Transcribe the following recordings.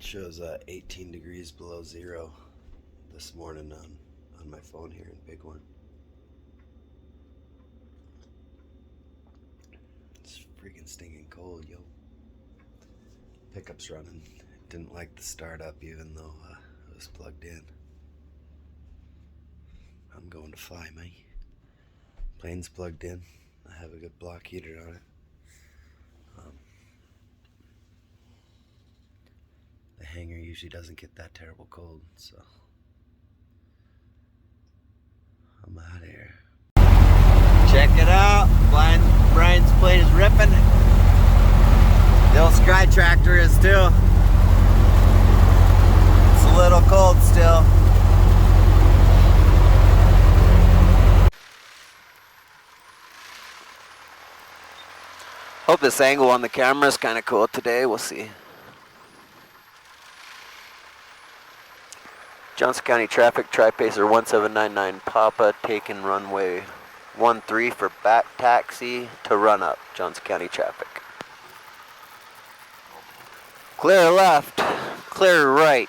Shows 18 degrees below zero this morning on my phone here in Big One. It's freaking stinking cold, yo. Pickup's running. Didn't like the startup even though it was plugged in. I'm going to fly, mate. Plane's plugged in. I have a good block heater on it. The hangar usually doesn't get that terrible cold, so I'm out of here. Check it out. Brian's plate is ripping. The old Sky Tractor is too. It's a little cold still. Hope this angle on the camera is kind of cool today. We'll see. Johnson County traffic, Tri-pacer 1799 Papa taking runway 13 for back taxi to run up. Johnson County traffic. Clear left, clear right,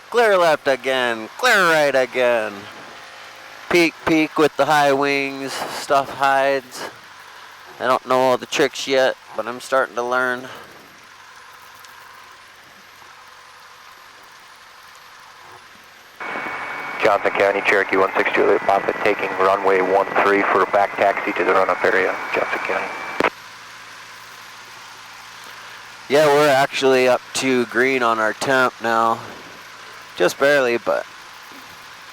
clear left again, clear right again. Peak, peak with the high wings, stuff hides. I don't know all the tricks yet, but I'm starting to learn. Johnson County, Cherokee 16 Juliet Papa taking runway 13 for back taxi to the run-up area, Johnson County. Yeah, we're actually up to green on our temp now. Just barely, but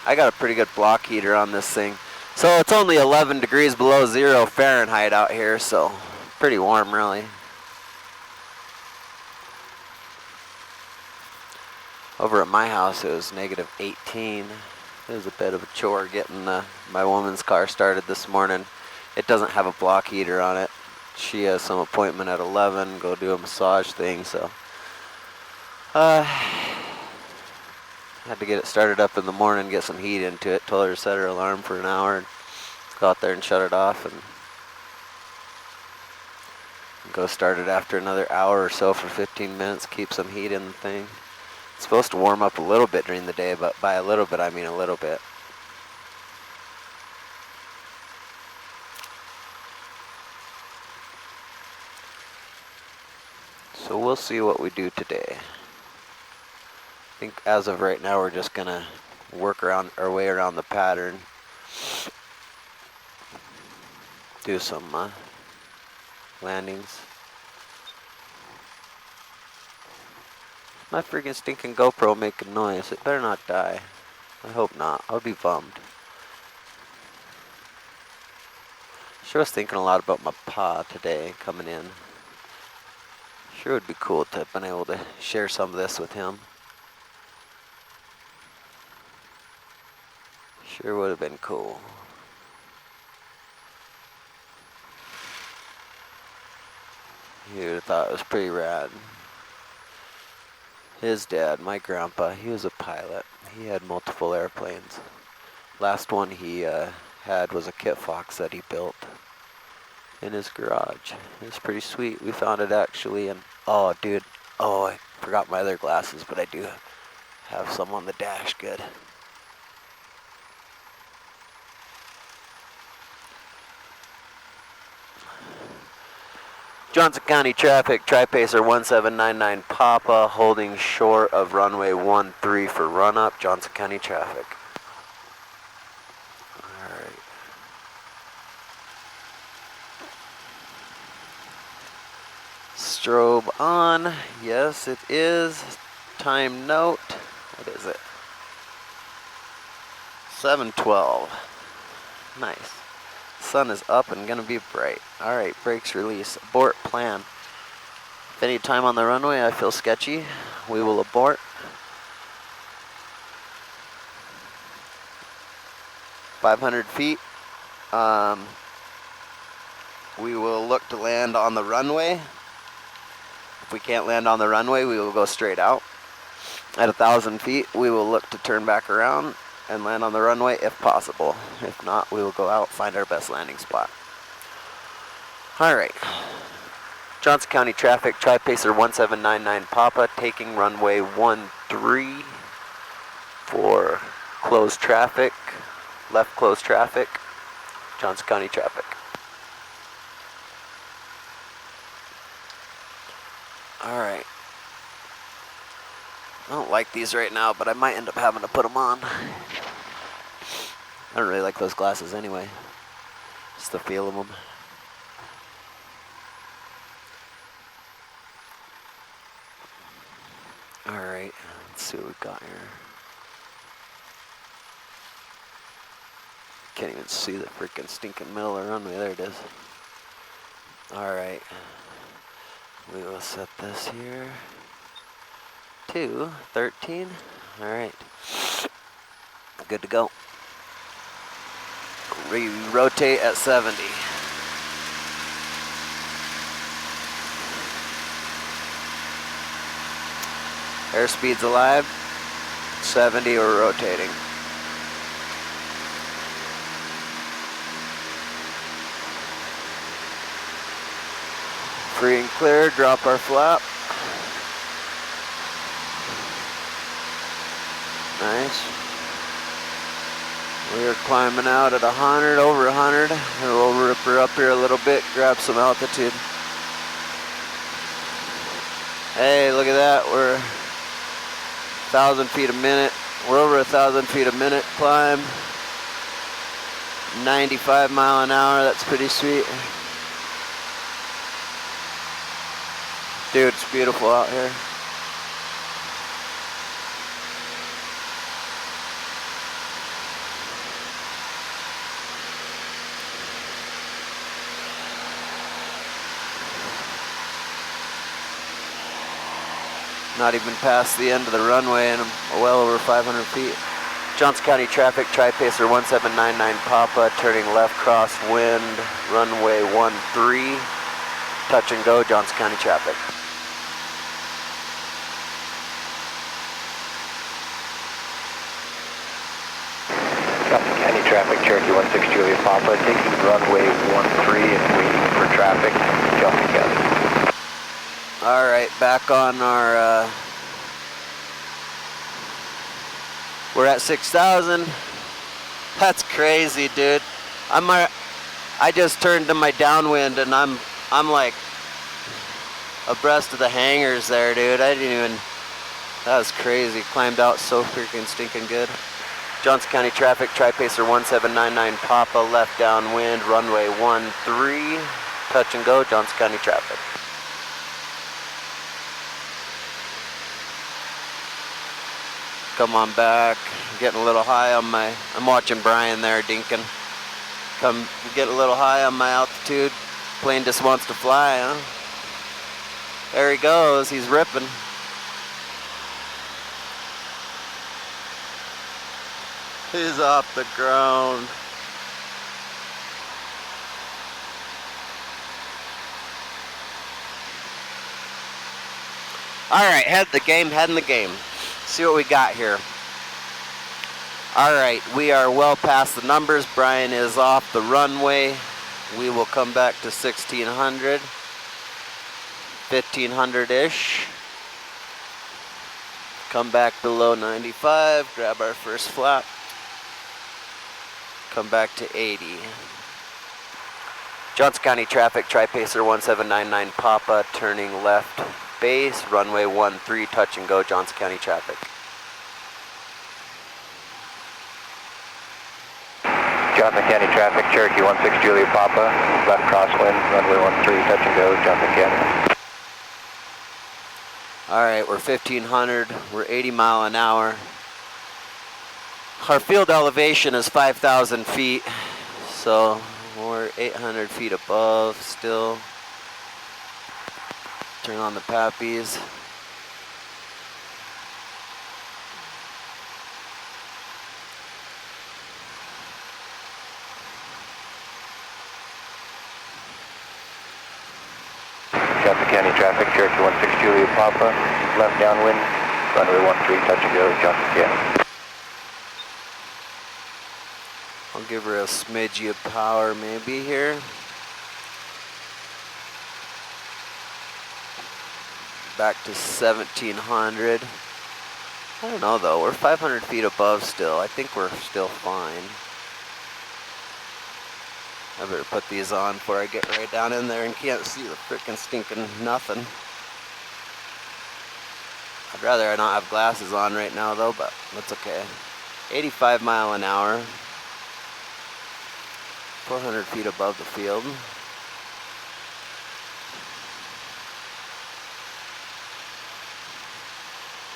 I got a pretty good block heater on this thing. So it's only 11 degrees below zero Fahrenheit out here, so pretty warm really. Over at my house it was negative 18. It was a bit of a chore getting my woman's car started this morning. It doesn't have a block heater on it. She has some appointment at 11, go do a massage thing, so had to get it started up in the morning, get some heat into it. Told her to set her alarm for an hour and go out there and shut it off and go start it after another hour or so for 15 minutes, keep some heat in the thing. It's supposed to warm up a little bit during the day, but by a little bit, I mean a little bit. So we'll see what we do today. I think as of right now, we're just gonna work around our way around the pattern. Do some landings. My freaking stinking GoPro making noise. It better not die. I hope not. I'll be bummed. Sure was thinking a lot about my pa today coming in. Sure would be cool to have been able to share some of this with him. Sure would have been cool. He would have thought it was pretty rad. His dad, my grandpa, he was a pilot. He had multiple airplanes. Last one he had was a Kit Fox that he built in his garage. It was pretty sweet. We found it actually, and oh dude, oh I forgot my other glasses, but I do have some on the dash. Good. Johnson County traffic, Tri-pacer 1799 Papa holding short of runway 13 for run up. Johnson County traffic. Alright. Strobe on. Yes, it is. Time note. What is it? 7:12. Nice. Sun is up and gonna be bright. Alright, brakes release. Abort plan. If any time on the runway I feel sketchy, we will abort. 500 feet. We will look to land on the runway. If we can't land on the runway, we will go straight out. At 1,000 feet, we will look to turn back around and land on the runway if possible. If not, we will go out, find our best landing spot. Alright. Johnson County traffic, Tri-pacer 1799 Papa, taking runway 13 for closed traffic, left closed traffic, Johnson County traffic. All right. I don't like these right now, but I might end up having to put them on. I don't really like those glasses anyway. Just the feel of them. All right, let's see what we got here. Can't even see the freaking stinking middle of the runway. There it is. All right. We will set this here to 13. All right. Good to go. We rotate at 70. Airspeed's alive. 70, we're rotating. Free and clear, drop our flap. Nice. We are climbing out at 100, over 100. And we'll rip her up here a little bit, grab some altitude. Hey, look at that. We're 1,000 feet a minute. We're over 1,000 feet a minute climb. 95 mile an hour, that's pretty sweet. Dude, it's beautiful out here. Not even past the end of the runway and I'm well over 500 feet. Johnson County traffic, Tri-pacer 1799 Papa, turning left crosswind, runway 13. Touch and go, Johnson County traffic. Johnson County traffic, Cherokee 16 Juliet Papa, taking runway 13 and waiting for traffic, Johnson County. All right, back on our, we're at 6,000. That's crazy, dude. I just turned to my downwind and I'm like abreast of the hangars there, dude. I didn't even, that was crazy. Climbed out so freaking stinking good. Johnson County traffic, Tri-pacer 1799 Papa, left downwind, runway 13. Touch and go, Johnson County traffic. Come on back. I'm getting a little high on my, I'm watching Brian there dinking. Come get a little high on my altitude. Plane just wants to fly, huh? There he goes, he's ripping. He's off the ground. All right, head in the game. See what we got here. All right, we are well past the numbers. Brian is off the runway. We will come back to 1600, 1500-ish. Come back below 95, grab our first flap. Come back to 80. Johnson County traffic, Tri-pacer 1799 Papa, turning left base, runway 13, touch and go, Johnson County traffic. Johnson County traffic, Cherokee 16 Juliet Papa, left crosswind, runway 13, touch and go, Johnson County. All right, we're 1500, we're 80 mile an hour. Our field elevation is 5,000 feet, so we're 800 feet above still. Turn on the pappies. Johnson County traffic, Cherokee 16 Juliet Papa, left downwind, runway 13, touch and go, Johnson County. I'll give her a smidgy of power maybe here. back to 1700. I don't know though, we're 500 feet above still. I think we're still fine. I better put these on before I get right down in there and can't see the frickin' stinking nothing. I'd rather I not have glasses on right now though, but that's okay. 85 mile an hour. 400 feet above the field.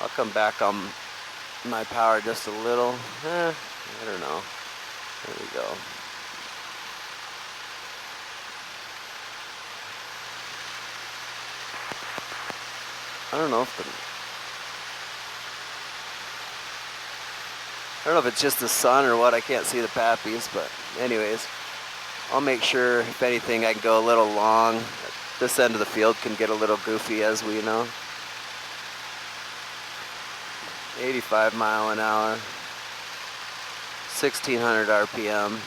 I'll come back on my power just a little. I don't know. There we go. I don't know if it's just the sun or what. I can't see the pappies, but anyways, I'll make sure, if anything, I can go a little long. This end of the field can get a little goofy, as we know. 85 mile an hour, 1600 RPM.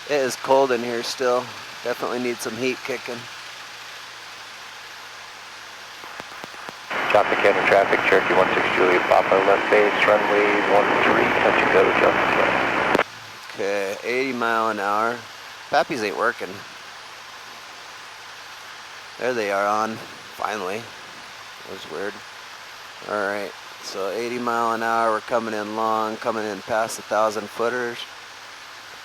It is cold in here still. Definitely need some heat kicking. Copy, County traffic, Cherokee 16 Juliet Papa, left base, runway 13, touch and go, jump. Okay, 80 mile an hour. Pappies ain't working. There they are on, finally. That was weird. Alright, so 80 mile an hour, we're coming in long, coming in past 1,000 footers.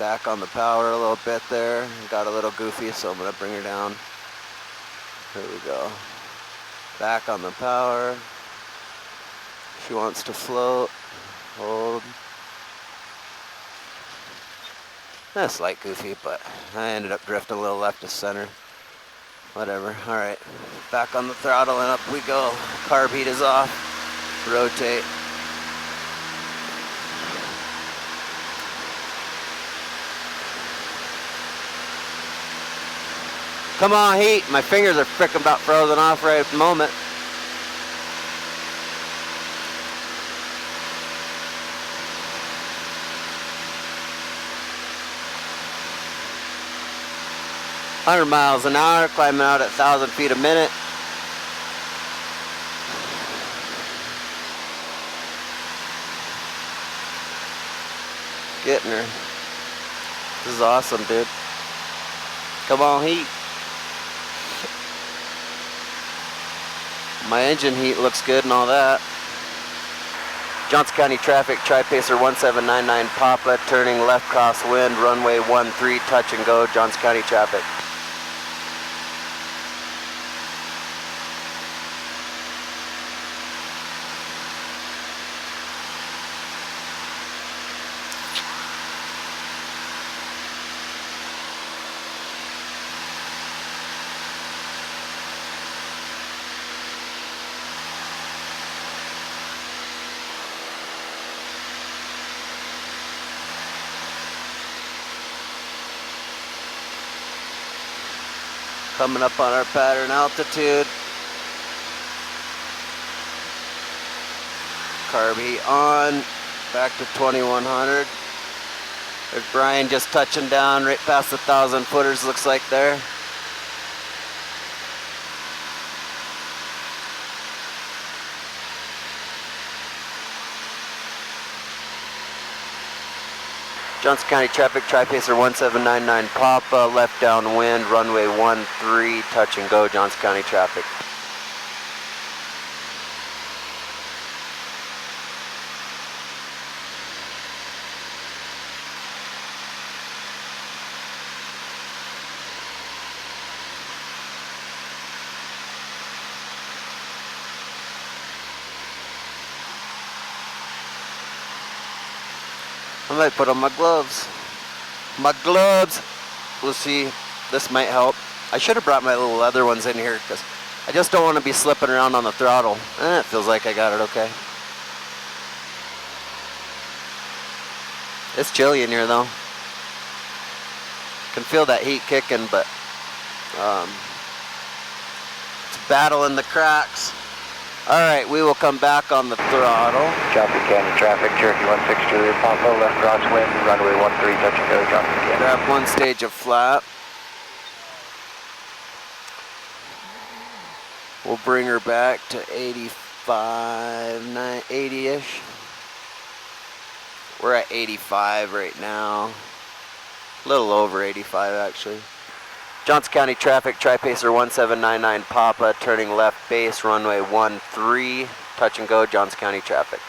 Back on the power a little bit there. Got a little goofy, so I'm gonna bring her down. Here we go. Back on the power. She wants to float. Hold. That's light goofy, but I ended up drifting a little left to center. Whatever. Alright. Back on the throttle and up we go. Carb heat is off. Rotate. Come on, heat. My fingers are frickin' about frozen off right at the moment. $100 miles an hour, climbing out at 1,000 feet a minute. Getting her. This is awesome, dude. Come on, heat. My engine heat looks good and all that. Johnson County traffic, Tri-pacer 1799 Papa, turning left crosswind, runway 13, touch and go, Johnson County traffic. Coming up on our pattern altitude. Carb heat on, back to 2100. There's Brian just touching down right past 1,000 footers, looks like there. Johnson County traffic, Tri-pacer 1799 Papa, left downwind, runway 13, touch and go, Johnson County traffic. I might put on my gloves. My gloves! We'll see. This might help. I should have brought my little leather ones in here because I just don't want to be slipping around on the throttle. It feels like I got it okay. It's chilly in here though. Can feel that heat kicking, but it's battling the cracks. Alright, we will come back on the throttle. Johnson County traffic, Cherokee 16 Juliet Papa, left crosswind, runway 13, touch and go, Johnson County. Grab one stage of flat. We'll bring her back to 85, 80-ish. We're at 85 right now. A little over 85 actually. Johnson County traffic, Tri-pacer 1799 Papa, turning left base, runway 13, touch and go, Johnson County traffic.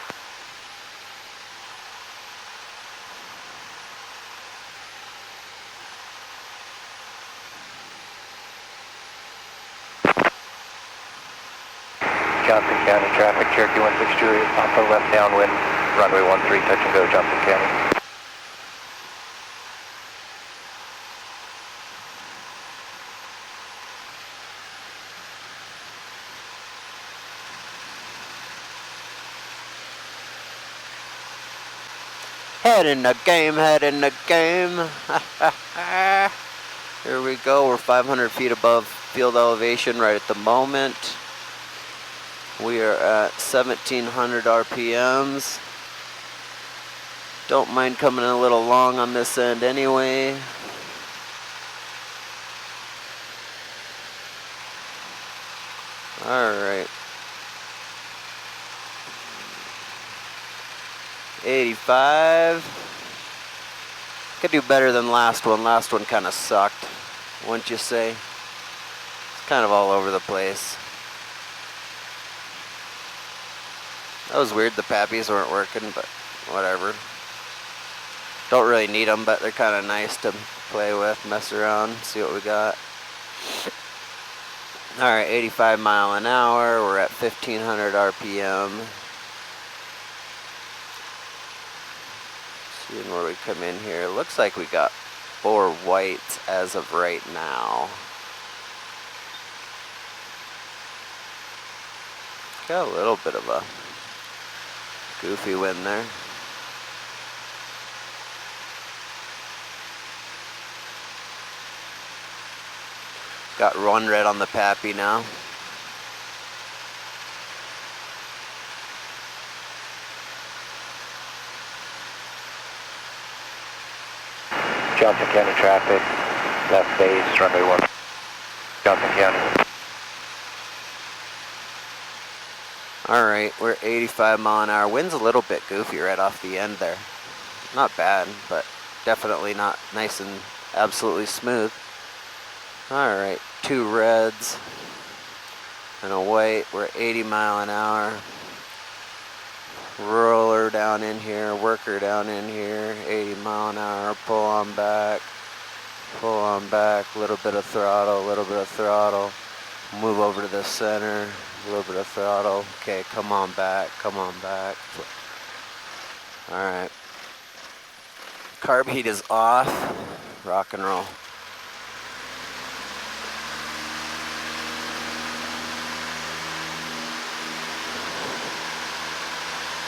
Johnson County traffic, Cherokee 16 Juliet Papa, left downwind, runway 13, touch and go, Johnson County. Head in the game, head in the game. Here we go, we're 500 feet above field elevation right at the moment. We are at 1700 RPMs. Don't mind coming in a little long on this end anyway. Alright. 85. Could do better than last one. Last one kind of sucked, wouldn't you say? It's kind of all over the place. That was weird, the pappies weren't working, but whatever. Don't really need them, but they're kind of nice to play with, mess around, see what we got. Alright, 85 mile an hour, we're at 1500 RPM. Seeing where we come in here. Looks like we got 4 whites as of right now. Got a little bit of a goofy wind there. Got one red on the pappy now. Johnson County traffic, left base, runway 1, Johnson County. Alright, we're 85 mile an hour. Wind's a little bit goofy right off the end there. Not bad, but definitely not nice and absolutely smooth. Alright, 2 reds and a white. We're 80 mile an hour. Roller down in here, worker down in here, 80 mile an hour, pull on back, a little bit of throttle, move over to the center, a little bit of throttle, okay, come on back. Alright. Carb heat is off, rock and roll.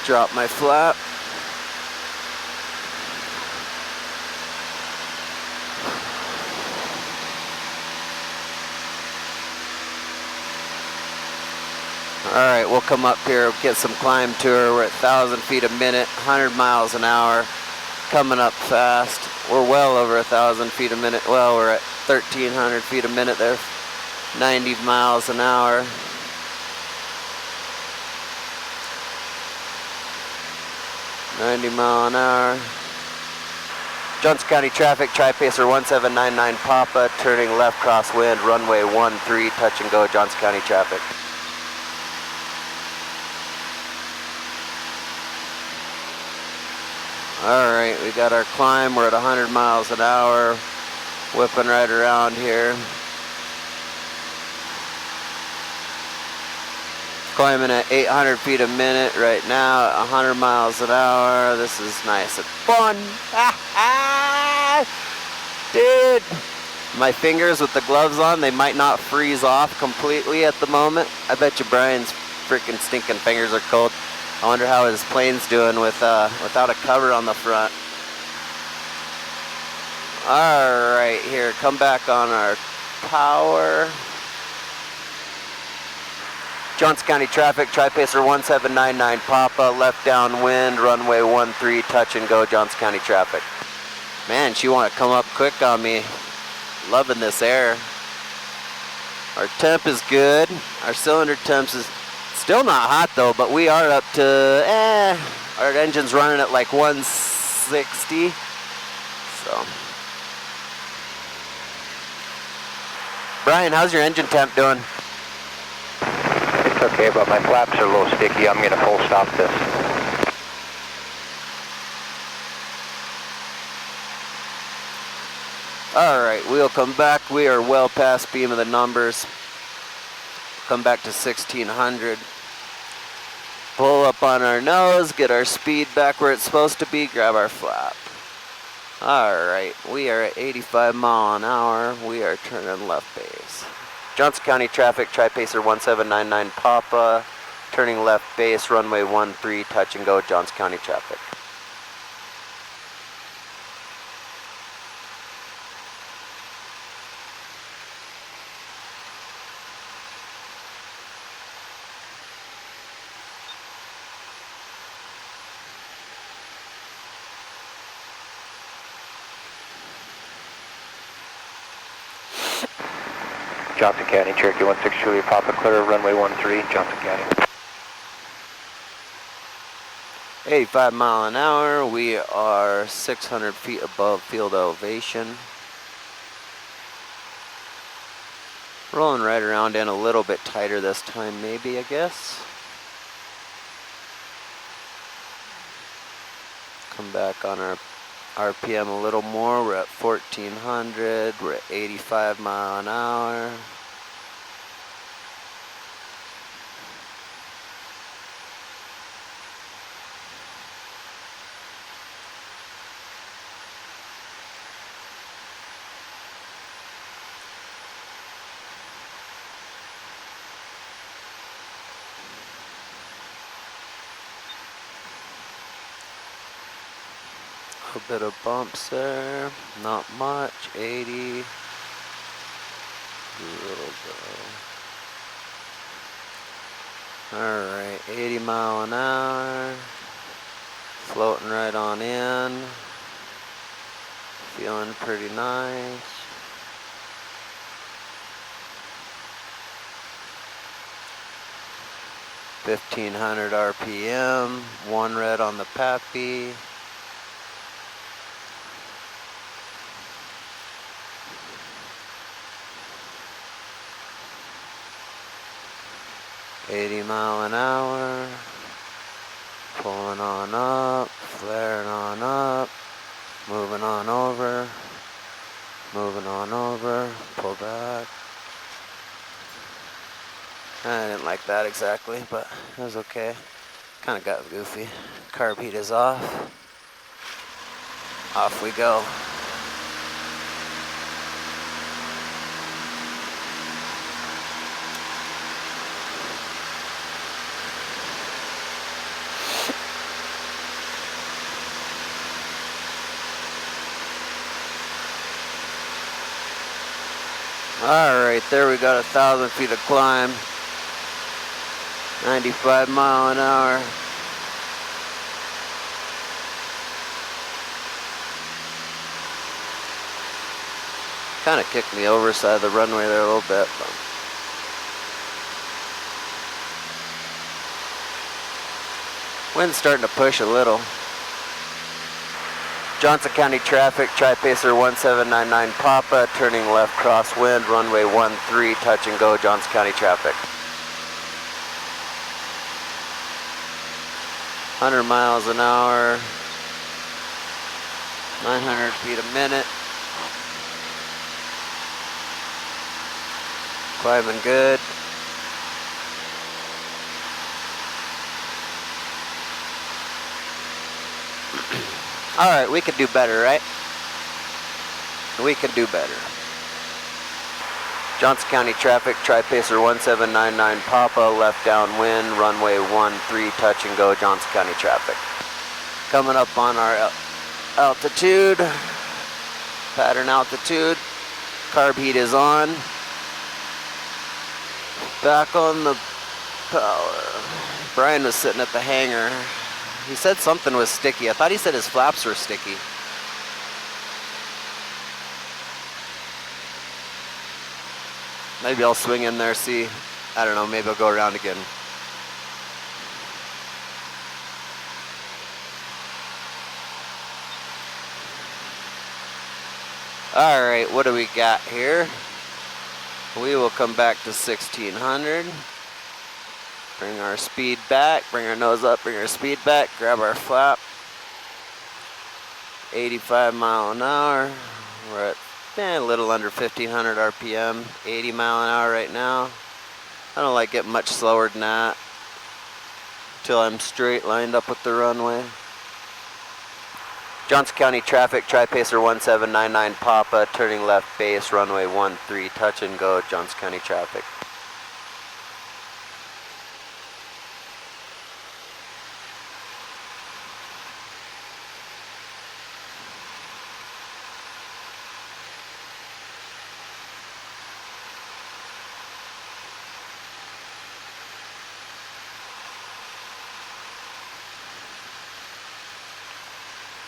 Drop my flap. Alright, we'll come up here, get some climb to her. We're at 1,000 feet a minute, 100 miles an hour, coming up fast. We're well over 1,000 feet a minute. Well, we're at 1,300 feet a minute there, 90 miles an hour. Mile an hour. Johnson County traffic, Tri-pacer 1799 Papa, turning left crosswind, runway 13, touch and go, Johnson County traffic. Alright, we got our climb, we're at 100 miles an hour, whipping right around here. Climbing at 800 feet a minute right now, at 100 miles an hour. This is nice and fun. Dude, my fingers with the gloves on, they might not freeze off completely at the moment. I bet you Brian's freaking stinking fingers are cold. I wonder how his plane's doing with without a cover on the front. All right, here, come back on our power. Johnson County traffic, Tri-pacer 1799 Papa, left downwind, runway 13, touch and go, Johnson County traffic. Man, she want to come up quick on me. Loving this air. Our temp is good. Our cylinder temps is still not hot though, but we are up to, our engine's running at like 160. So. Brian, how's your engine temp doing? It's okay, but my flaps are a little sticky. I'm going to full stop this. Alright, we'll come back. We are well past beam of the numbers. Come back to 1600. Pull up on our nose, get our speed back where it's supposed to be, grab our flap. Alright, we are at 85 mile an hour. We are turning left base. Johnson County traffic, Tri-pacer 1799 Papa. Turning left base, runway 13, touch and go, Johnson County traffic. Johnson County, Cherokee 16 Juliet Papa, clear runway 13, Johnson County. 85 mile an hour. We are 600 feet above field elevation. Rolling right around in a little bit tighter this time, maybe, I guess. Come back on our RPM a little more. We're at 1400. We're at 85 mile an hour. A bit of bumps there, not much, 80, alright, 80 mile an hour, floating right on in, feeling pretty nice. $1,500 RPM, one red on the Pappy. $80 mile an hour, pulling on up, flaring on up, moving on over, pull back. I didn't like that exactly, but it was okay. Kind of got goofy. Carb heat is off. Off we go. Alright, there we got 1,000 feet of climb. 95 mile an hour. Kind of kicked me over side of the runway there a little bit. But wind's starting to push a little. Johnson County traffic, Tri-pacer 1799 Papa, turning left crosswind, runway 13, touch and go, Johnson County traffic. 100 miles an hour, 900 feet a minute. Climbing good. All right, we could do better, right? We could do better. Johnson County traffic, Tri-pacer 1799 Papa, left downwind, runway 13, touch and go, Johnson County traffic. Coming up on our altitude, pattern altitude, carb heat is on. Back on the power. Brian was sitting at the hangar. He said something was sticky. I thought he said his flaps were sticky. Maybe I'll swing in there, see. I don't know, maybe I'll go around again. Alright, what do we got here? We will come back to 1600. Bring our speed back, bring our nose up, bring our speed back, grab our flap. 85 mile an hour. We're at a little under 1500 RPM, 80 mile an hour right now. I don't like it much slower than that until I'm straight lined up with the runway. Johnson County traffic, Tri-pacer 1799 Papa, turning left base, runway 13, touch and go, Johnson County traffic.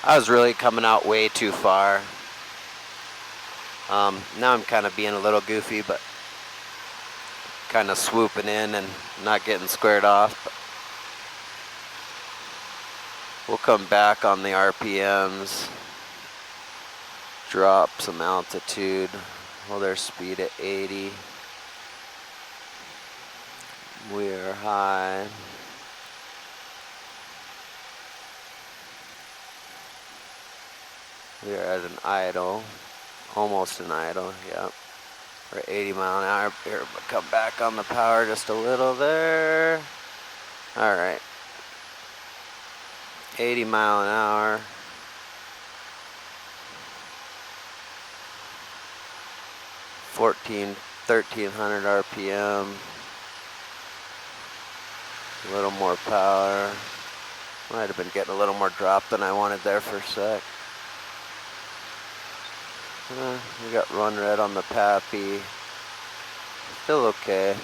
I was really coming out way too far. Now I'm kind of being a little goofy, but kind of swooping in and not getting squared off. But we'll come back on the RPMs, drop some altitude, hold our speed at 80. We are high. We are at an idle, almost an idle, yep. We're at 80 mile an hour here, but come back on the power just a little there. All right. 80 mile an hour. $1,1300 RPM. A little more power. Might have been getting a little more drop than I wanted there for a sec. We got run red on the Pappy. Still okay.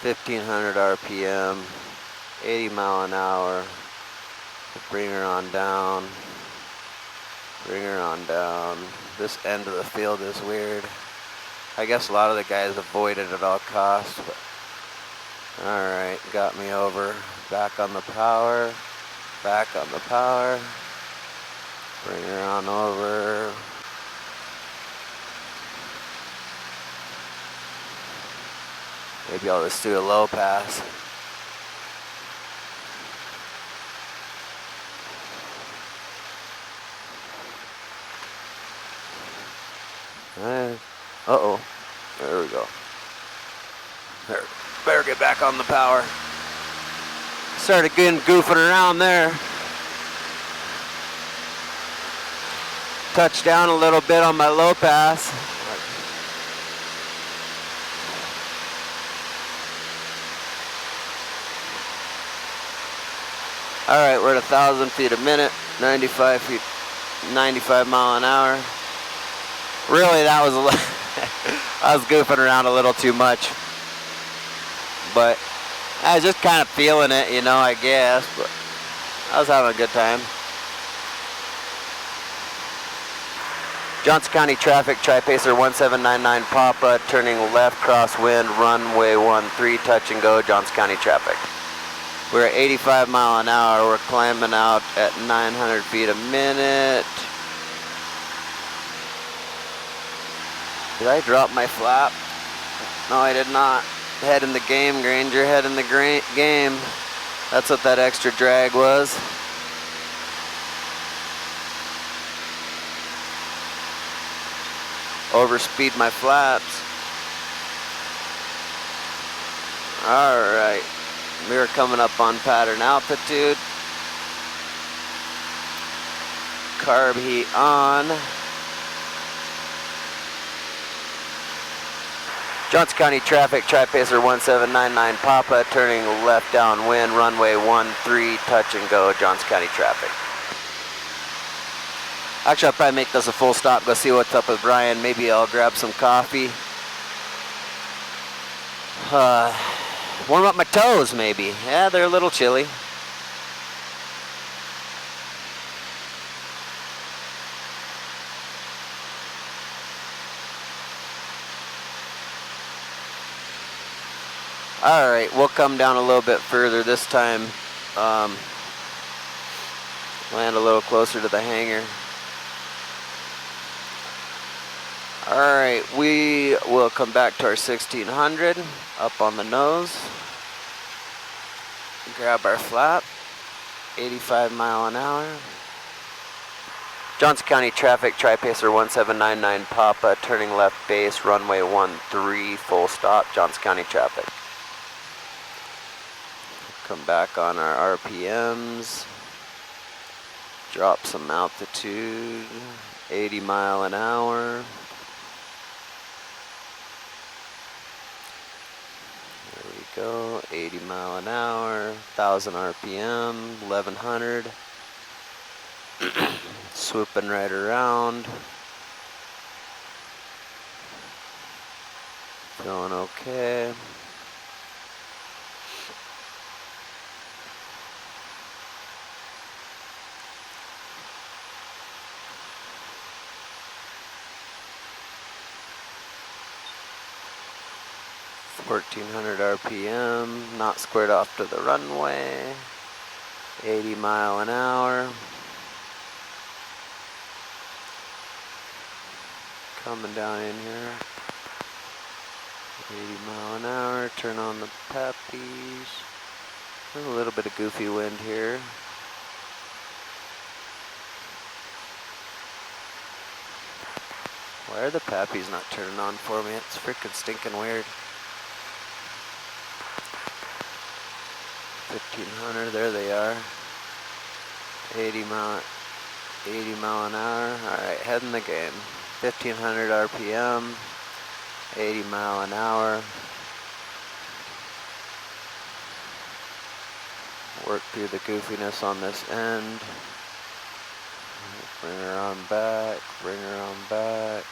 1,500 RPM. 80 mile an hour. Bring her on down. Bring her on down. This end of the field is weird. I guess a lot of the guys avoid it at all costs, but alright, got me over. Back on the power. Back on the power. Bring her on over. Maybe I'll just do a low pass. Uh-oh. There we go. There. Better get back on the power. Started getting goofing around there. Touched down a little bit on my low pass. All right, we're at 1,000 feet a minute, 95 mile an hour. Really, that was I was goofing around a little too much, but I was just kind of feeling it, you know, I guess. But I was having a good time. Johnson County traffic, Tri-pacer 1799 Papa, turning left, crosswind, runway 13, touch and go, Johnson County traffic. We're at 85 mile an hour. We're climbing out at 900 feet a minute. Did I drop my flap? No, I did not. Head in the game, Granger, head in the game. That's what that extra drag was. Overspeed my flaps. All right, we are coming up on pattern altitude. Carb heat on. Johnson County traffic, Tri-pacer 1799 Papa, turning left downwind, runway 13, touch and go, Johnson County traffic. Actually, I'll probably make this a full stop, go see what's up with Brian. Maybe I'll grab some coffee. Warm up my toes, maybe. Yeah, they're a little chilly. Alright, we'll come down a little bit further this time. Land a little closer to the hangar. Alright, we will come back to our 1600 up on the nose. Grab our flap. 85 mile an hour. Johnson County traffic, Tri-pacer 1799 Papa, turning left base, runway 13, full stop, Johnson County traffic. Come back on our RPMs. Drop some altitude, 80 mile an hour. There we go, 80 mile an hour, 1000 RPM, 1100. Swooping right around. Feeling okay. RPM, not squared off to the runway. 80 mile an hour. Coming down in here. 80 mile an hour, turn on the pappies. There's a little bit of goofy wind here. Why are the pappies not turning on for me? It's freaking stinking weird. 1500, there they are. 80 mile an hour. Alright, heading the game. 1500 RPM, 80 mile an hour. Work through the goofiness on this end. Bring her on back, bring her on back.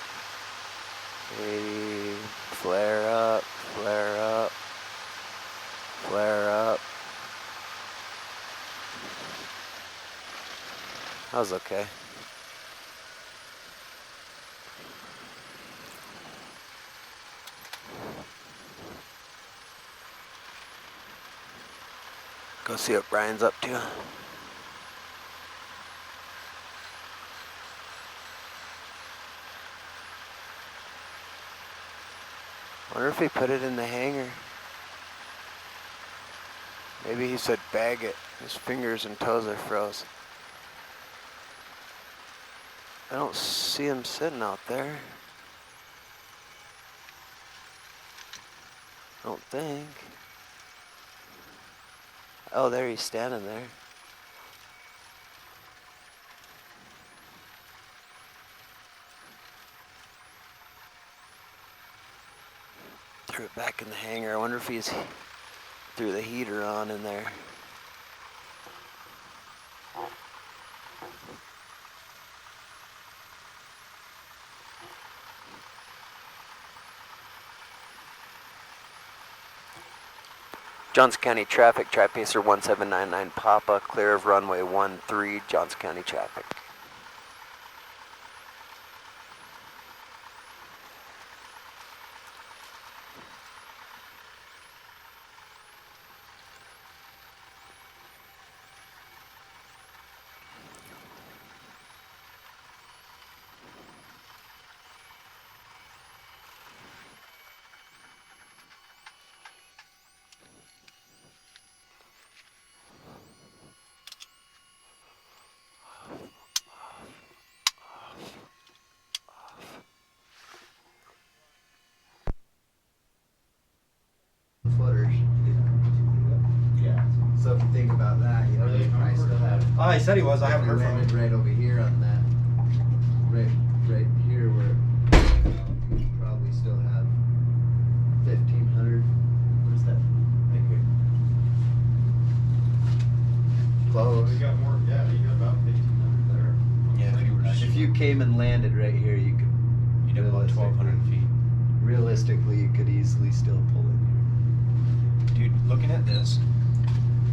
80, flare up, flare up, flare up. That was okay. Go see what Brian's up to. Wonder if he put it in the hangar. Maybe he said bag it. His fingers and toes are froze. I don't see him sitting out there. I don't think. Oh, there he's standing there. Threw it back in the hangar. I wonder if he's threw the heater on in there. Johnson County traffic, Tri-pacer 1799 Papa, clear of runway 13, Johnson County traffic. Footers. Yeah. So if you think about that, you know, you might still have. Oh, he said he was. I haven't heard from him. Right over here on that. Right here where you probably still have 1500. What is that? Right here. Close. You got more. Yeah, you got about 1,500 there. Yeah, If you came and landed right here, you could. you'd have about 1,200 feet. Realistically, you could easily still pull in Dude, looking at this,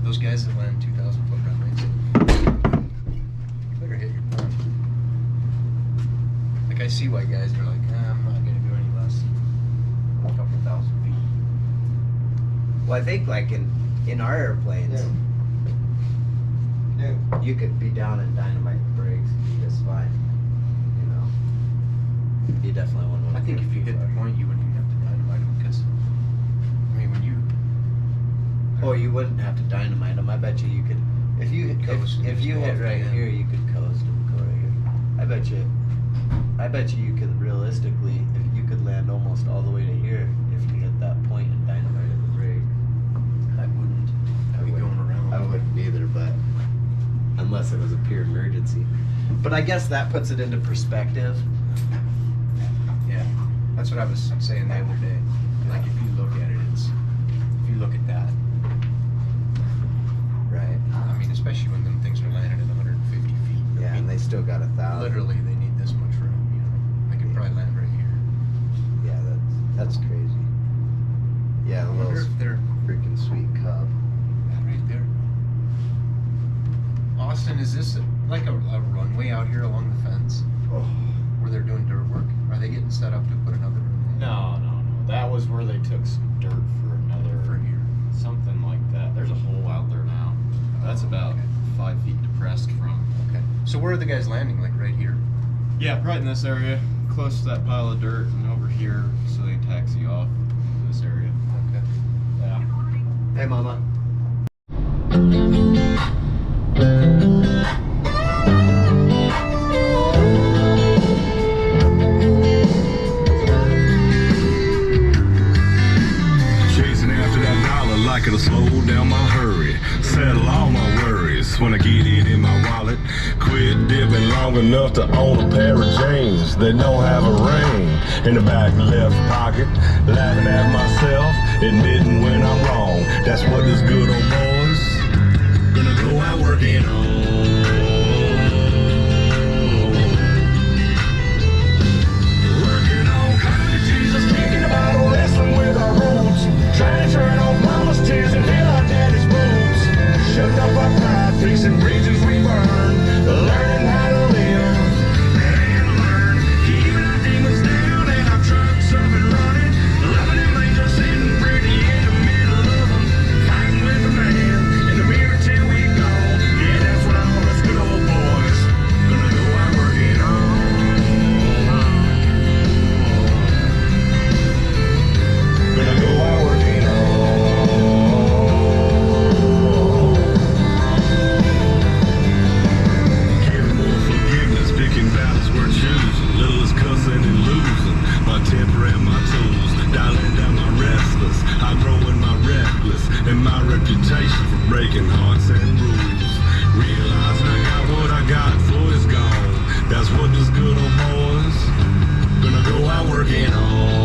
those guys that land 2,000 foot runways, you better hit your point. Like, I see why guys are like, I'm not gonna do any less. A couple thousand feet. Well, I think like in our airplanes, you could be down and dynamite the brakes just fine. You know, you definitely wouldn't want I to. think if you hit the point, you wouldn't even have to dynamite them because, I mean, when you. Oh, you wouldn't have to dynamite them. I bet you could. If you if you hit right here, you could coast and go right here. I bet you could realistically, if you could land almost all the way to here if you hit that point and dynamited the brake. I wouldn't. I'd be going around. I wouldn't either, but unless it was a pure emergency. But I guess that puts it into perspective. Yeah, that's what I was saying the other day. Like if you look at it, if you look at that, Right. I mean, especially when them things are landing at 150 feet. Yeah, I mean, and they still got 1,000. literally they need this much room. You know, they could probably land right here. Yeah, that's crazy. Yeah, I the wonder little if they're freaking sweet cub. right there. Austin, is this like a runway out here along the fence Oh. where they're doing dirt work? Are they getting set up to put another runway? No. That was where they took some dirt for another, For here. something like that. There's a hole out there now. That's about Okay. 5 feet depressed from. Okay. So where are the guys landing? Like right here? Yeah, right in this area, close to that pile of dirt, and over here, so they taxi off this area. Okay. Yeah. Hey, Mama. Chasing after that dollar like it'll slow down my hurry. Settle all my worries when I get it in my wallet. Quit dipping long enough to own a pair of jeans that don't have a ring in the back left pocket. Laughing at myself, admitting when I'm wrong. That's what this good old boys gonna go out working on. Working on coming to Jesus, kicking the bottle, wrestling with our roots. Trying to turn off mama's tears and fill our daddy's boots. Shutting up our pride, fixing bridges we burn. Learning how to live and learn. Keeping our demons down and our trucks up and running. Loving them angels sitting pretty in the middle of them. Fighting with a man in the mirror till we go. Yeah, that's what all us good old boys gonna go out working on. Gonna go out working on. Give more forgiveness, picking battles we're choosing. Little is cussing and losing. My temper and my tools, dialing down my restless. Outgrowing my reckless, and my reputation for breaking hearts and rules. Realizing I got what I got for it's gone. That's what this good old boys gonna go out working on.